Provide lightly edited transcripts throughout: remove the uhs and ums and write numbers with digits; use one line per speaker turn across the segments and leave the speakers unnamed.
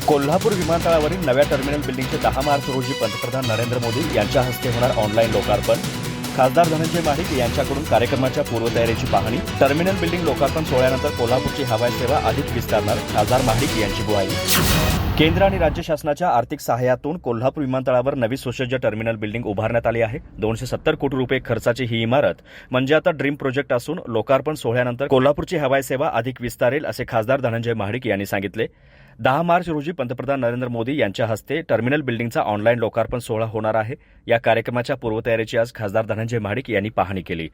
कोल्हापूर विमानतळावरील नव्या टर्मिनल बिल्डिंगचे 10 मार्च रोजी पंतप्रधान नरेंद्र मोदी यांच्या हस्ते होणार ऑनलाईन लोकार्पण. खासदार धनंजय महाडिक यांच्याकडून कार्यक्रमाच्या पूर्वतयारीची पाहणी. टर्मिनल बिल्डिंग लोकार्पण सोहळ्यानंतर कोल्हापूरची हवाई सेवा अधिक विस्तारणार, खासदार महाडिक यांची ग्वाही. केंद्र आणि राज्य शासनाच्या आर्थिक सहाय्यातून कोल्हापूर विमानतळावर नवी सुसज्ज टर्मिनल बिल्डिंग उभारण्यात आली आहे. 270 कोटी रुपये खर्चाची ही इमारत म्हणजे आता ड्रीम प्रोजेक्ट असून लोकार्पण सोहळ्यानंतर कोल्हापूरची हवाई सेवा अधिक विस्तारेल, असे खासदार धनंजय महाडिक यांनी सांगितले. 10 मार्च रोजी पंतप्रधान नरेंद्र मोदी यांच्या हस्ते टर्मिनल बिल्डिंगचा ऑनलाईन लोकार्पण सोहळा होणार आहे. या कार्यक्रमाच्या पूर्वतयारीची आज खासदार धनंजय महाडिक यांनी पाहणी केली.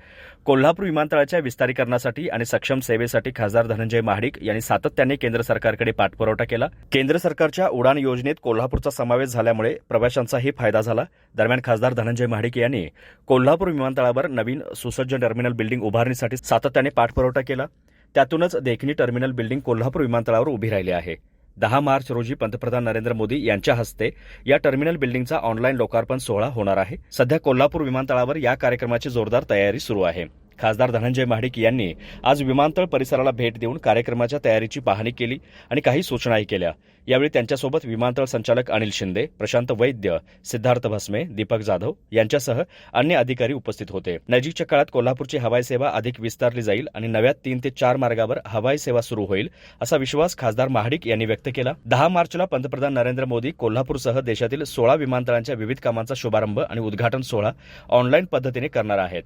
कोल्हापूर विमानतळाच्या विस्तारीकरणासाठी आणि सक्षम सेवेसाठी खासदार धनंजय महाडिक यांनी सातत्याने केंद्र सरकारकडे पाठपुरावा केला. केंद्र सरकारच्या उडान योजनेत कोल्हापूरचा समावेश झाल्यामुळे प्रवाशांचाही फायदा झाला. दरम्यान खासदार धनंजय महाडिक यांनी कोल्हापूर विमानतळावर नवीन सुसज्ज टर्मिनल बिल्डिंग उभारणीसाठी सातत्याने पाठपुरावा केला. त्यातूनच देखणी टर्मिनल बिल्डिंग कोल्हापूर विमानतळावर उभी राहिली आहे. 10 मार्च रोजी पंतप्रधान नरेंद्र मोदी यांच्या हस्ते या टर्मिनल बिल्डिंगचा ऑनलाईन लोकार्पण सोहळा होणार आहे. सध्या कोल्हापूर विमानतळावर या कार्यक्रमाची जोरदार तयारी सुरू आहे. खासदार धनंजय महाडिक यांनी आज विमानतळ परिसराला भेट देऊन कार्यक्रमाच्या तयारीची पाहणी केली आणि काही सूचनाही केल्या. यावेळी त्यांच्यासोबत विमानतळ संचालक अनिल शिंदे, प्रशांत वैद्य, सिद्धार्थ भस्मे, दीपक जाधव यांच्यासह अन्य अधिकारी उपस्थित होते. नजीकच्या काळात कोल्हापूरची हवाई सेवा अधिक विस्तारली जाईल आणि नव्या 3 ते 4 मार्गावर हवाई सेवा सुरू होईल, असा विश्वास खासदार महाडिक यांनी व्यक्त केला. 10 मार्चला पंतप्रधान नरेंद्र मोदी कोल्हापूरसह देशातील 16 विमानतळांच्या विविध कामांचा शुभारंभ आणि उद्घाटन सोहळा ऑनलाईन पद्धतीने करणार आहेत.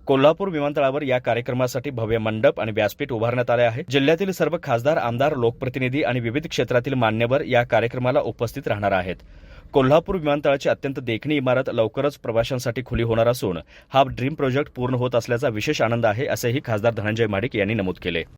कोल्हापूर विमानतळावर या कार्यक्रमासाठी भव्य मंडप आणि व्यासपीठ उभारण्यात आले आहे. जिल्ह्यातील सर्व खासदार, आमदार, लोकप्रतिनिधी आणि विविध क्षेत्रातील मान्यवर या कार्यक्रमाला उपस्थित राहणार आहेत. कोल्हापूर विमानतळाची अत्यंत देखणी इमारत लवकरच प्रवाशांसाठी खुली होणार असून हा ड्रीम प्रोजेक्ट पूर्ण होत असल्याचा विशेष आनंद आहे, असेही खासदार धनंजय महाडिक यांनी नमूद केले.